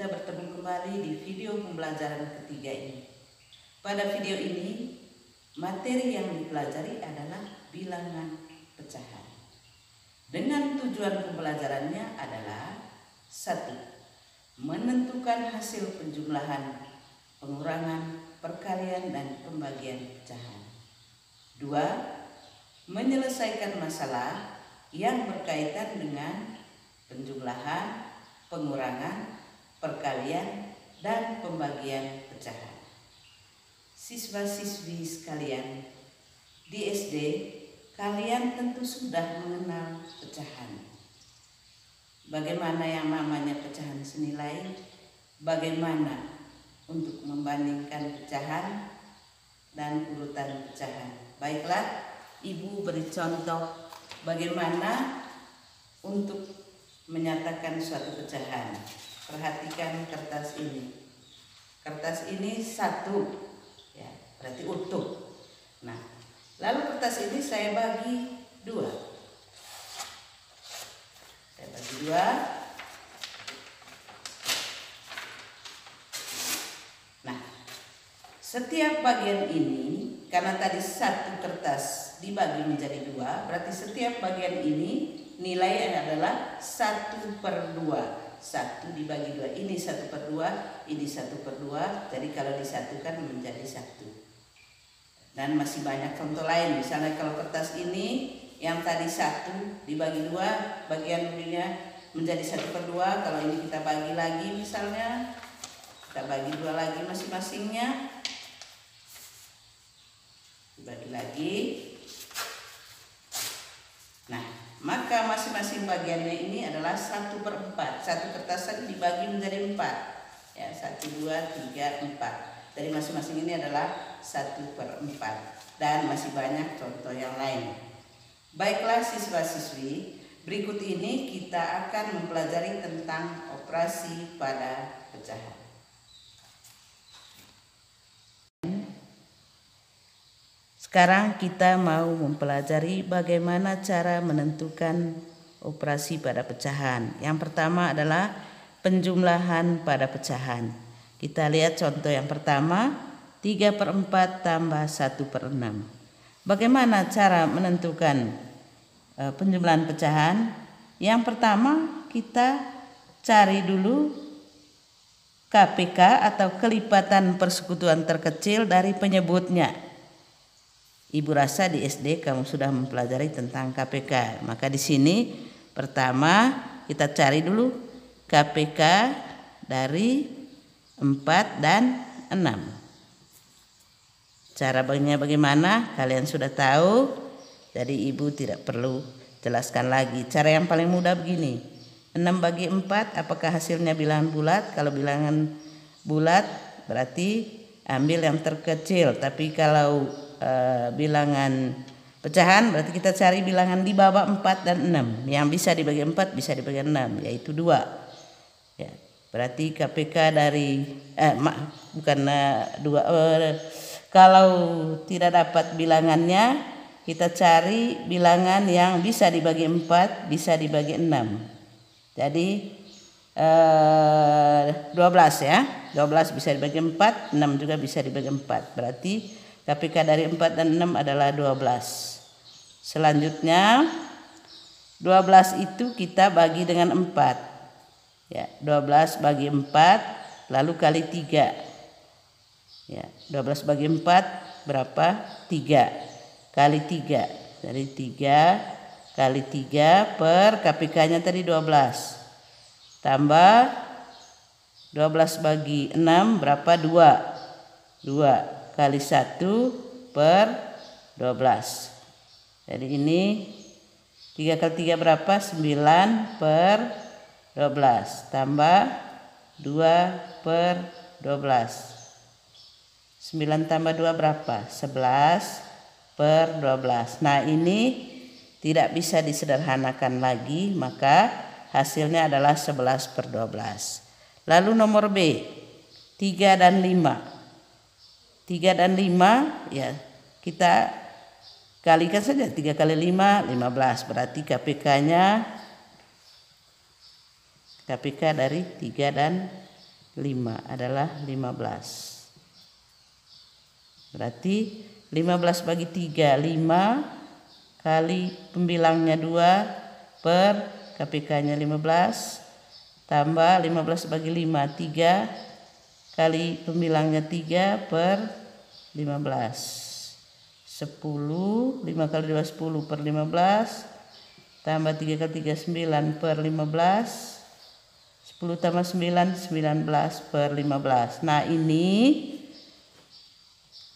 kita bertemu kembali di video pembelajaran ketiga ini. Pada video ini, materi yang dipelajari adalah bilangan pecahan. Dengan tujuan pembelajarannya adalah 1. Menentukan hasil penjumlahan, pengurangan, perkalian, dan pembagian pecahan. 2. Menyelesaikan masalah yang berkaitan dengan penjumlahan, pengurangan, perkalian, dan pembagian pecahan. Siswa-siswi sekalian, di SD kalian tentu sudah mengenal pecahan. Bagaimana yang namanya pecahan senilai, bagaimana untuk membandingkan pecahan dan urutan pecahan. Baiklah, Ibu beri contoh bagaimana untuk menyatakan suatu pecahan. Perhatikan kertas ini. Kertas ini 1, ya, berarti utuh. Nah, lalu kertas ini saya bagi 2. Saya bagi 2. Nah, setiap bagian ini, karena tadi 1 kertas dibagi menjadi 2, berarti setiap bagian ini nilainya adalah 1/2. 1 dibagi 2, ini 1/2, ini 1/2, jadi kalau disatukan menjadi 1. Dan masih banyak contoh lain, misalnya kalau kertas ini yang tadi 1 dibagi 2, bagian ininya menjadi 1/2, kalau ini kita bagi lagi misalnya, kita bagi 2 lagi masing-masingnya, dibagi lagi. Nah, maka masing-masing bagiannya ini adalah 1/4. 1 kertas tadi dibagi menjadi 4. Ya, 1, 2, 3, 4. Dari masing-masing ini adalah 1/4. Dan masih banyak contoh yang lain. Baiklah siswa-siswi, berikut ini kita akan mempelajari tentang operasi pada pecahan. Sekarang kita mau mempelajari bagaimana cara menentukan operasi pada pecahan. Yang pertama adalah penjumlahan pada pecahan. Kita lihat contoh yang pertama, 3/4 tambah 1/6. Bagaimana cara menentukan penjumlahan pecahan? Yang pertama kita cari dulu KPK atau kelipatan persekutuan terkecil dari penyebutnya. Ibu rasa di SD kamu sudah mempelajari tentang KPK. Maka di sini pertama kita cari dulu KPK dari 4 dan 6. Cara bagaimana kalian sudah tahu. Jadi ibu tidak perlu jelaskan lagi. Cara yang paling mudah begini. 6 bagi 4 apakah hasilnya bilangan bulat? Kalau bilangan bulat berarti ambil yang terkecil. Tapi kalau bilangan pecahan berarti kita cari bilangan di bawah 4 dan 6. Yang bisa dibagi 4 bisa dibagi 6, yaitu 2. Ya, berarti KPK dari kalau tidak dapat bilangannya, kita cari bilangan yang bisa dibagi 4, bisa dibagi 6. Jadi 12 ya. 12 bisa dibagi 4, 6 juga bisa dibagi 4. Berarti KPK dari 4 dan 6 adalah 12. Selanjutnya 12 itu kita bagi dengan 4. Ya, 12 bagi 4 lalu kali 3. Ya, 12 bagi 4 berapa? 3 kali 3. Dari 3 kali 3 per KPK-nya tadi 12. Tambah 12 bagi 6 berapa? 2. 2 kali 1 per 12. Jadi ini 3 kali 3 berapa? 9 per 12. Tambah 2 per 12. 9 tambah 2 berapa? 11 per 12. Nah, ini tidak bisa disederhanakan lagi, maka hasilnya adalah 11 per 12. Lalu nomor B, 3 dan 5. 3 dan 5 ya kita kalikan saja. 3 kali 5 15. Berarti KPK dari 3 dan 5 adalah 15. Berarti 15 bagi 3, 5 kali pembilangnya 2 per KPK-nya 15 tambah 15 bagi 5, 3 kali pembilangnya 3 per 15. 10, 5 kali 2 10 per 15 tambah 3 kali 3 9 per 15. 10 tambah 9 19 per 15. Nah ini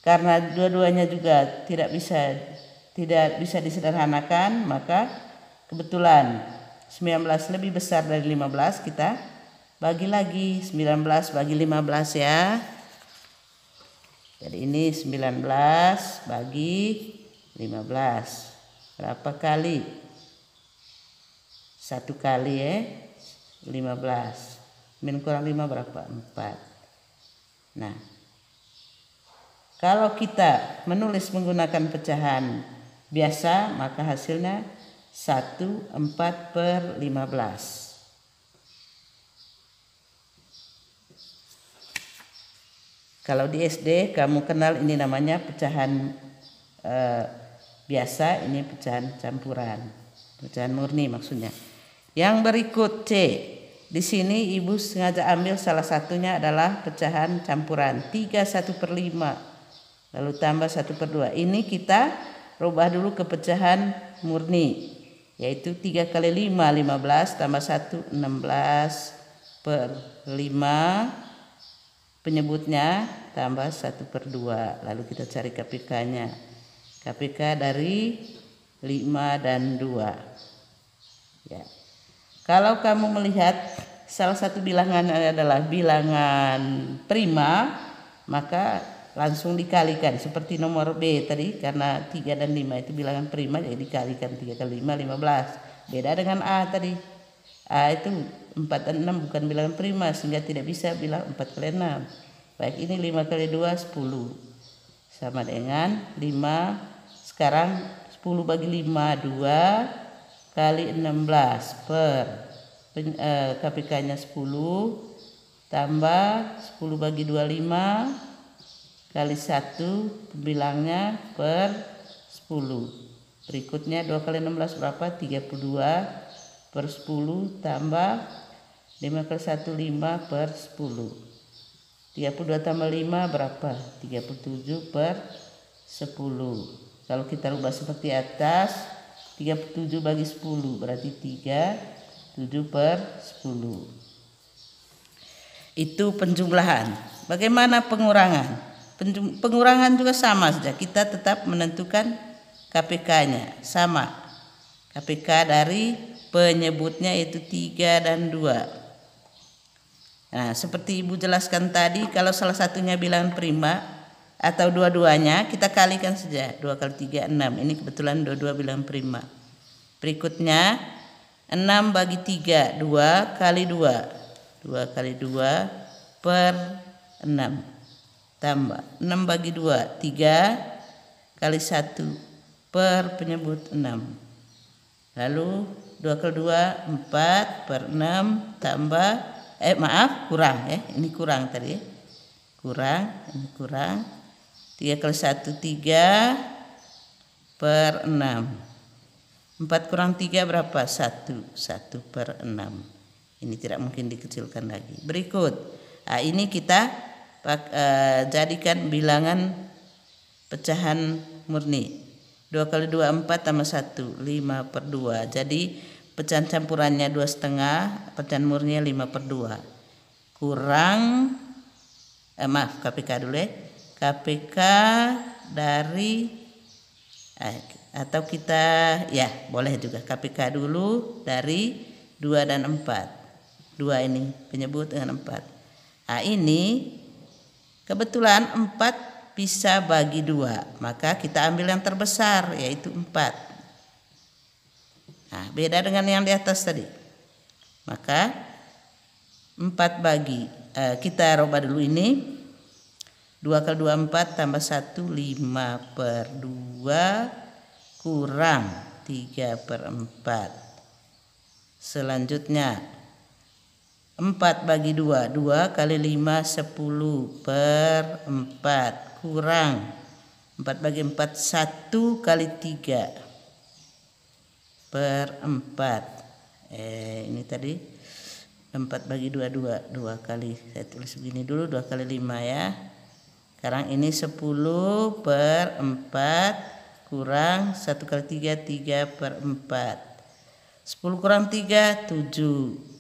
karena dua-duanya juga tidak bisa disederhanakan, maka kebetulan 19 lebih besar dari 15, kita bagi lagi 19 bagi 15 ya. Jadi ini 19 bagi 15. Berapa kali? 1 kali ya. 15. Min kurang 5 berapa? 4. Nah, kalau kita menulis menggunakan pecahan biasa, maka hasilnya 1/4 per 15. Kalau di SD kamu kenal ini namanya pecahan biasa, ini pecahan campuran, pecahan murni maksudnya. Yang berikut C. Di sini ibu sengaja ambil salah satunya adalah pecahan campuran 3 1/5 lalu tambah 1/2. Ini kita rubah dulu ke pecahan murni, yaitu 3 kali 5 15 tambah 1 16 per 5 penyebutnya tambah 1/2. Lalu kita cari KPK-nya. KPK dari 5 dan 2 ya. Kalau kamu melihat salah satu bilangan adalah bilangan prima, maka langsung dikalikan seperti nomor B tadi, karena 3 dan 5 itu bilangan prima, jadi dikalikan 3 kali 5 15. Beda dengan A tadi. A itu 4 dan 6 bukan bilangan prima, sehingga tidak bisa bilang 4 kali 6. Baik, ini 5 kali 2 10 sama dengan 5. Sekarang 10 bagi 5 2 kali 16 per KPK-nya 10 tambah 10 bagi 2 5 kali 1 pembilangnya per 10. Berikutnya 2 kali 16 berapa? 32 per 10 tambah 5 kali 1 5 per 10. 32 tambah 5 berapa? 37 per 10. Kalau kita rubah seperti atas, 37 bagi 10 berarti 37 per 10. Itu penjumlahan. Bagaimana pengurangan? Pengurangan juga sama saja. Kita tetap menentukan KPK-nya. Sama. KPK dari penyebutnya yaitu 3 dan 2. Nah, seperti ibu jelaskan tadi, kalau salah satunya bilangan prima atau dua-duanya, kita kalikan saja. 2 kali 3 6. Ini kebetulan dua-dua bilangan prima. Berikutnya 6 bagi 3 2 kali 2. 2 kali 2 per 6 tambah 6 bagi 2 3 kali 1 per penyebut 6. Lalu 2 kali 2 4 per 6 tambah kurang ya. Ini kurang tadi ya. Ini kurang. 3 kali 1 3 per 6. 4 kurang 3 berapa? 1 per 6. Ini tidak mungkin dikecilkan lagi. Berikut. Nah, ini kita jadikan bilangan pecahan murni. 2 kali 2 4 tambah 1 5 per 2. Jadi pecahan campurannya 2,5, pecahan murninya 5 per 2. Kurang KPK dulu ya. KPK dari atau kita ya boleh juga KPK dulu dari 2 dan 4. 2 ini penyebut dengan 4. Nah, ini kebetulan 4 bisa bagi 2, maka kita ambil yang terbesar yaitu 4. Nah, beda dengan yang di atas tadi. Maka 4 bagi kita rubah dulu ini. 2 kali 2 4 tambah 1 5 per 2 kurang 3 per 4. Selanjutnya 4 bagi 2, 2 kali 5 10 per 4 kurang 4 bagi 4 1 kali 3 per 4. Ini tadi 4 bagi 2 2 kali, saya tulis begini dulu, 2 kali 5 ya. Sekarang ini 10 per 4 kurang 1 kali 3 3 per 4. 10 kurang 3 7.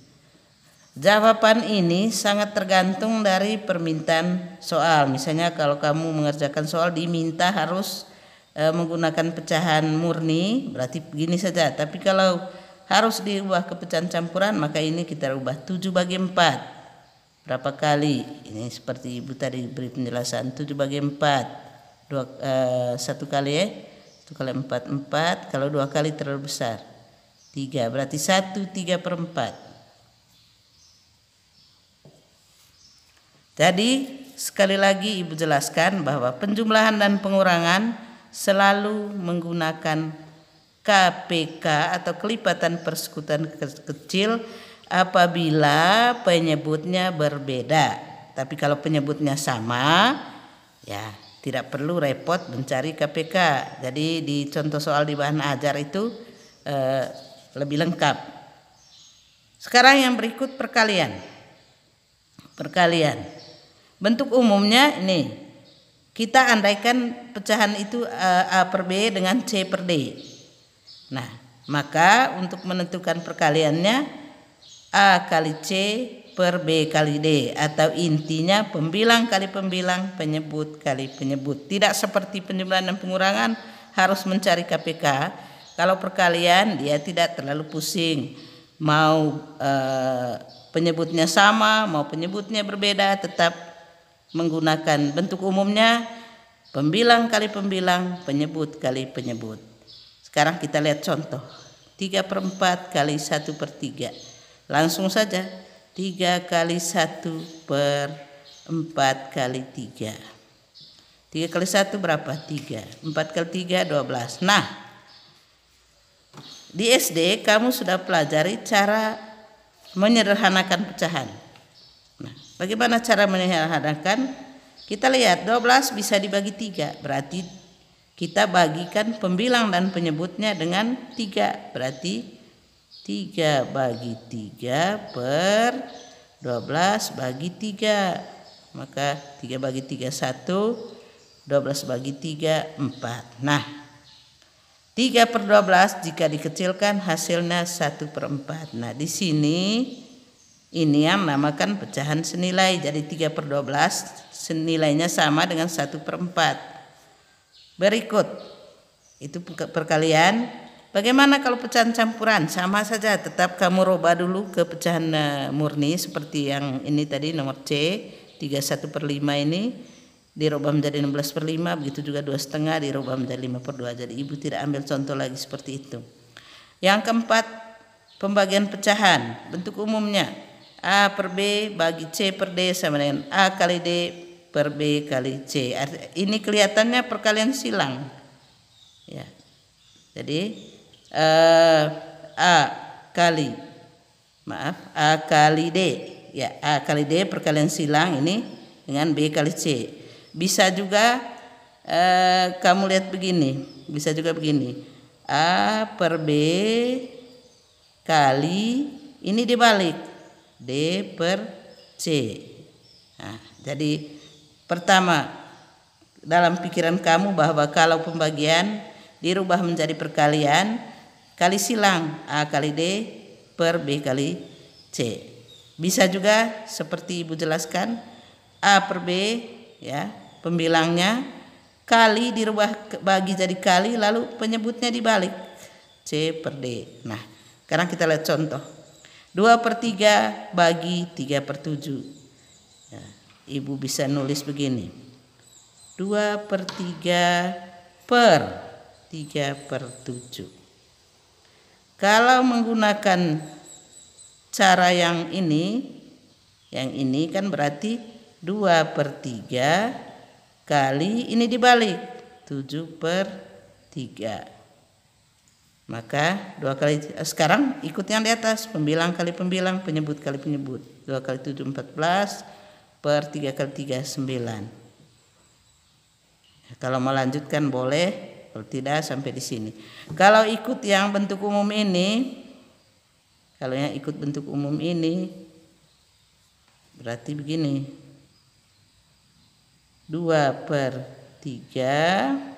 Jawaban ini sangat tergantung dari permintaan soal. Misalnya kalau kamu mengerjakan soal diminta harus menggunakan pecahan murni, berarti begini saja. Tapi kalau harus diubah ke pecahan campuran, maka ini kita ubah 7 bagi 4. Berapa kali? Ini seperti ibu tadi beri penjelasan, 7 bagi 4. 1 kali ya. 1 kali 4 4. Kalau 2 kali terlalu besar 3, berarti 1 3 per 4. Jadi sekali lagi ibu jelaskan bahwa penjumlahan dan pengurangan selalu menggunakan KPK atau kelipatan persekutuan kecil apabila penyebutnya berbeda. Tapi kalau penyebutnya sama, ya tidak perlu repot mencari KPK. Jadi di contoh soal di bahan ajar itu lebih lengkap. Sekarang yang berikut perkalian. Bentuk umumnya ini. Kita andaikan pecahan itu A per B dengan C per D. Nah, maka untuk menentukan perkaliannya A kali C per B kali D, atau intinya pembilang kali pembilang, penyebut kali penyebut. Tidak seperti penjumlahan dan pengurangan harus mencari KPK. Kalau perkalian dia tidak terlalu pusing. Mau penyebutnya sama, mau penyebutnya berbeda, tetap menggunakan bentuk umumnya pembilang kali pembilang, penyebut kali penyebut. Sekarang kita lihat contoh 3 per 4 kali 1 per 3. Langsung saja 3 kali 1 per 4 kali 3. 3 kali 1 berapa? 3. 4 kali 3 12. Nah, di SD kamu sudah pelajari cara menyederhanakan pecahan. Nah, bagaimana cara menyederhanakan? Kita lihat 12 bisa dibagi 3. Berarti kita bagikan pembilang dan penyebutnya dengan 3. Berarti 3 bagi 3 per 12 bagi 3. Maka 3 bagi 3 1, 12 bagi 3 4. Nah, 3 per 12 jika dikecilkan hasilnya 1 per 4. Nah, di sini ini yang namakan pecahan senilai. Jadi 3 per 12 senilainya sama dengan 1 per 4. Berikut itu perkalian. Bagaimana kalau pecahan campuran? Sama saja, tetap kamu rubah dulu ke pecahan murni seperti yang ini tadi nomor C. 31 per 5 ini dirubah menjadi 16 per 5. Begitu juga 2,5 dirubah menjadi 5 per 2. Jadi ibu tidak ambil contoh lagi seperti itu. Yang keempat, pembagian pecahan. Bentuk umumnya A per B bagi C per D sama dengan A kali D per B kali C. Ini kelihatannya perkalian silang. Ya. Jadi A kali D. Ya, A kali D perkalian silang ini dengan B kali C. Bisa juga kamu lihat begini. Bisa juga begini. A per B kali ini dibalik D per C. Nah, jadi pertama, dalam pikiran kamu bahwa kalau pembagian dirubah menjadi perkalian, kali silang A kali D per B kali C. Bisa juga seperti ibu jelaskan, A per B ya, pembilangnya kali dirubah bagi jadi kali, lalu penyebutnya dibalik C per D. Nah, sekarang kita lihat contoh 2 per 3 bagi 3 per 7. Ibu bisa nulis begini, 2 per 3 per 3 per 7. Kalau menggunakan cara yang ini kan berarti 2 per 3 kali ini dibalik 7 per 3. Maka 2 kali, sekarang ikut yang di atas, pembilang kali pembilang, penyebut kali penyebut. 2 kali 7 14 per 3 kali 3 9. Kalau mau lanjutkan boleh, kalau tidak sampai di sini. Kalau ikut yang bentuk umum ini, kalau yang ikut bentuk umum ini berarti begini. 2 per 3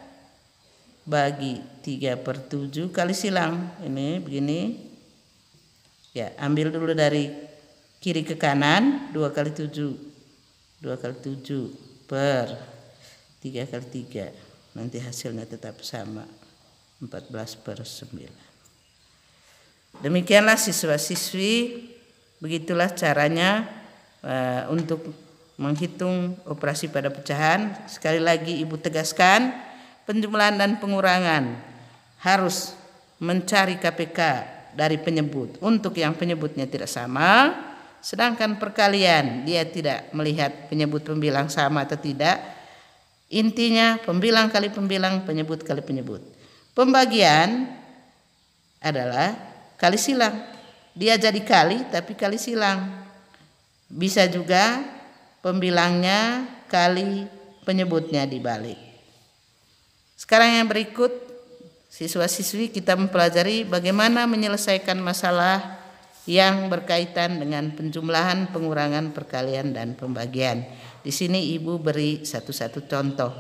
bagi 3 per 7 kali silang. Ini begini. Ya, ambil dulu dari kiri ke kanan, 2 kali 7. 2 kali 7 per 3 kali 3. Nanti hasilnya tetap sama. 14 per 9. Demikianlah siswa-siswi, begitulah caranya untuk menghitung operasi pada pecahan. Sekali lagi Ibu tegaskan, penjumlahan dan pengurangan harus mencari KPK dari penyebut. Untuk yang penyebutnya tidak sama, sedangkan perkalian dia tidak melihat penyebut pembilang sama atau tidak. Intinya pembilang kali pembilang, penyebut kali penyebut. Pembagian adalah kali silang. Dia jadi kali tapi kali silang. Bisa juga pembilangnya kali penyebutnya dibalik. Sekarang yang berikut, siswa-siswi kita mempelajari bagaimana menyelesaikan masalah yang berkaitan dengan penjumlahan, pengurangan, perkalian, dan pembagian. Di sini Ibu beri satu-satu contoh.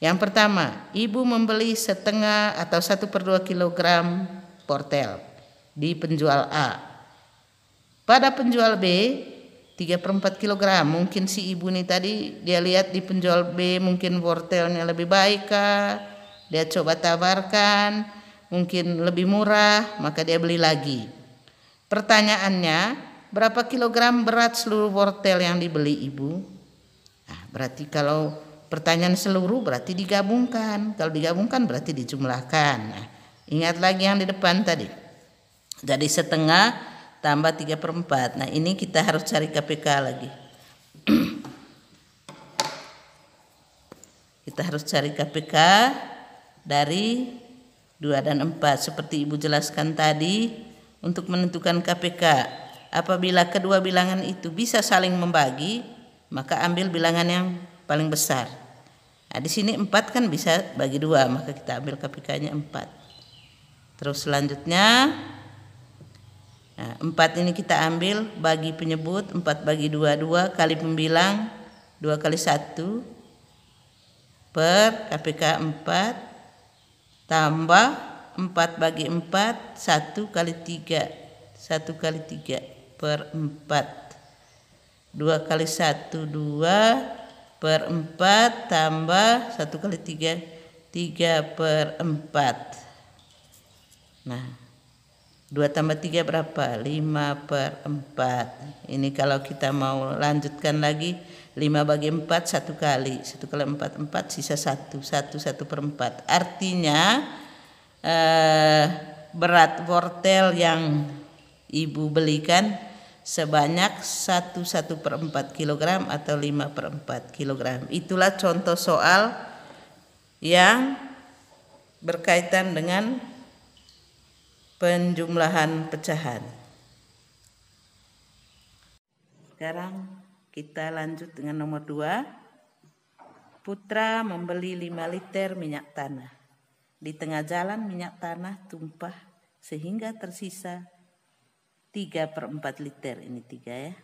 Yang pertama, Ibu membeli setengah atau 1/2 kilogram wortel di penjual A. Pada penjual B 3/4 kilogram. Mungkin si ibu nih tadi dia lihat di penjual B mungkin wortelnya lebih baik kah? Dia coba tawarkan, mungkin lebih murah, maka dia beli lagi. Pertanyaannya, berapa kilogram berat seluruh wortel yang dibeli ibu? Nah, berarti kalau pertanyaan seluruh berarti digabungkan. Kalau digabungkan berarti dijumlahkan. Nah, ingat lagi yang di depan tadi. Jadi setengah tambah 3/4. Nah, ini kita harus cari KPK lagi. Kita harus cari KPK dari 2 dan 4 seperti Ibu jelaskan tadi. Untuk menentukan KPK, apabila kedua bilangan itu bisa saling membagi, maka ambil bilangan yang paling besar. Nah, di sini 4 kan bisa bagi 2, maka kita ambil KPK-nya 4. Terus selanjutnya 4 ini kita ambil bagi penyebut, 4 bagi 2, 2 kali pembilang, 2 kali 1 per KPK 4 tambah 4 bagi 4, 1 kali 3, 1 kali 3 per 4, 2 kali 1, 2 per 4 tambah 1 kali 3, 3 per 4. Nah, 2 tambah 3 berapa? 5 per 4. Ini kalau kita mau lanjutkan lagi, 5 bagi 4 1 kali. 1 kali 4, 4 sisa 1. 1 per 4. Artinya berat wortel yang ibu belikan sebanyak 1 per 4 kg atau 5 per 4 kg. Itulah contoh soal yang berkaitan dengan penjumlahan pecahan. Sekarang kita lanjut dengan nomor 2. Putra membeli 5 liter minyak tanah. Di tengah jalan minyak tanah tumpah sehingga tersisa 3 per 4 liter. Ini 3 ya.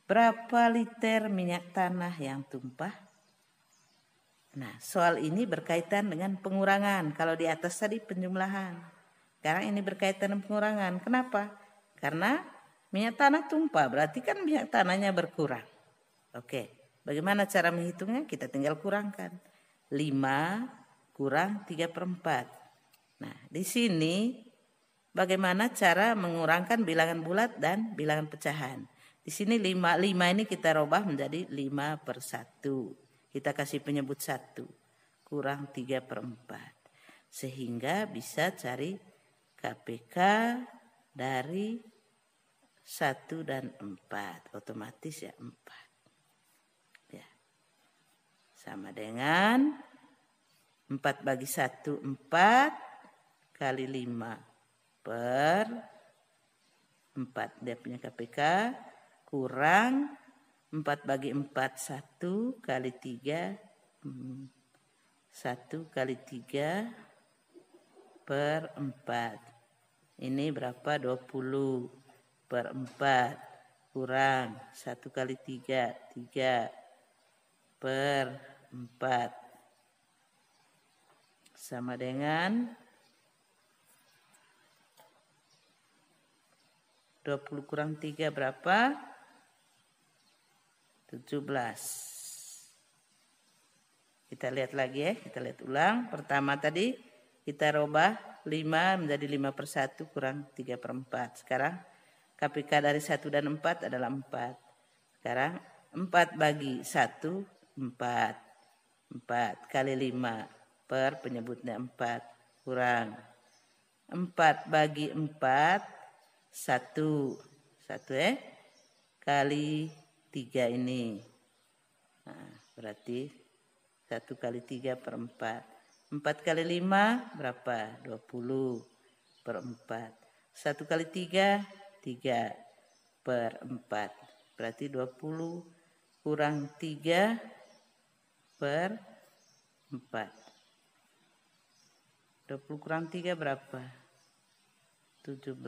Berapa liter minyak tanah yang tumpah? Nah, soal ini berkaitan dengan pengurangan. Kalau di atas tadi penjumlahan. Sekarang ini berkaitan dengan pengurangan. Kenapa? Karena minyak tanah tumpah, berarti kan minyak tanahnya berkurang. Oke, bagaimana cara menghitungnya? Kita tinggal kurangkan. 5 kurang 3 per 4. Nah, di sini bagaimana cara mengurangkan bilangan bulat dan bilangan pecahan. Di sini 5 ini kita rubah menjadi 5 per 1. Kita kasih penyebut 1. Kurang 3 per 4. Sehingga bisa cari KPK dari 1 dan 4. Otomatis ya 4. Ya. Sama dengan 4 bagi 1, 4. kali 5 per 4. Dia punya KPK kurang 4 bagi 4 1 kali 3 1 kali 3 per 4. Ini berapa? 20 per 4 kurang 1 kali 3 3 per 4 sama dengan 20 kurang 3 berapa? 17. Kita lihat lagi ya, kita lihat ulang. Pertama tadi kita rubah 5 menjadi 5 per 1 kurang 3 per 4. Sekarang KPK dari 1 dan 4 adalah 4. Sekarang 4 bagi 1, 4. 4 kali 5 per penyebutnya 4 kurang 4 bagi 4, 1. 1 ya. Kali 3 ini. Nah, berarti 1 kali 3 per 4. 4 kali 5 berapa? 20 per 4. 1 kali 3, 3 per 4. Berarti 20 kurang 3 per 4. 20 kurang 3 berapa? 17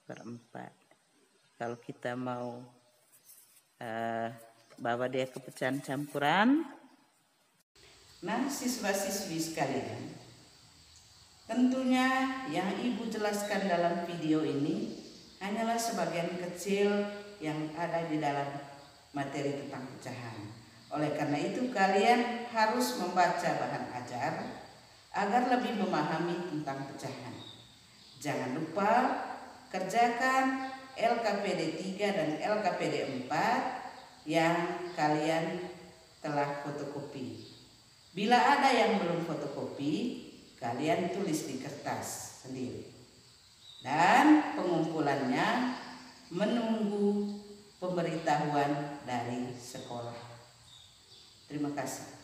per 4. Kalau kita mau bawa dia ke pecahan campuran. Nah, siswa-siswi sekalian, tentunya yang Ibu jelaskan dalam video ini hanyalah sebagian kecil yang ada di dalam materi tentang pecahan. Oleh karena itu kalian harus membaca bahan ajar agar lebih memahami tentang pecahan. Jangan lupa kerjakan LKPD 3 dan LKPD 4 yang kalian telah fotokopi. Bila ada yang belum fotokopi, kalian tulis di kertas sendiri. Dan pengumpulannya menunggu pemberitahuan dari sekolah. Terima kasih.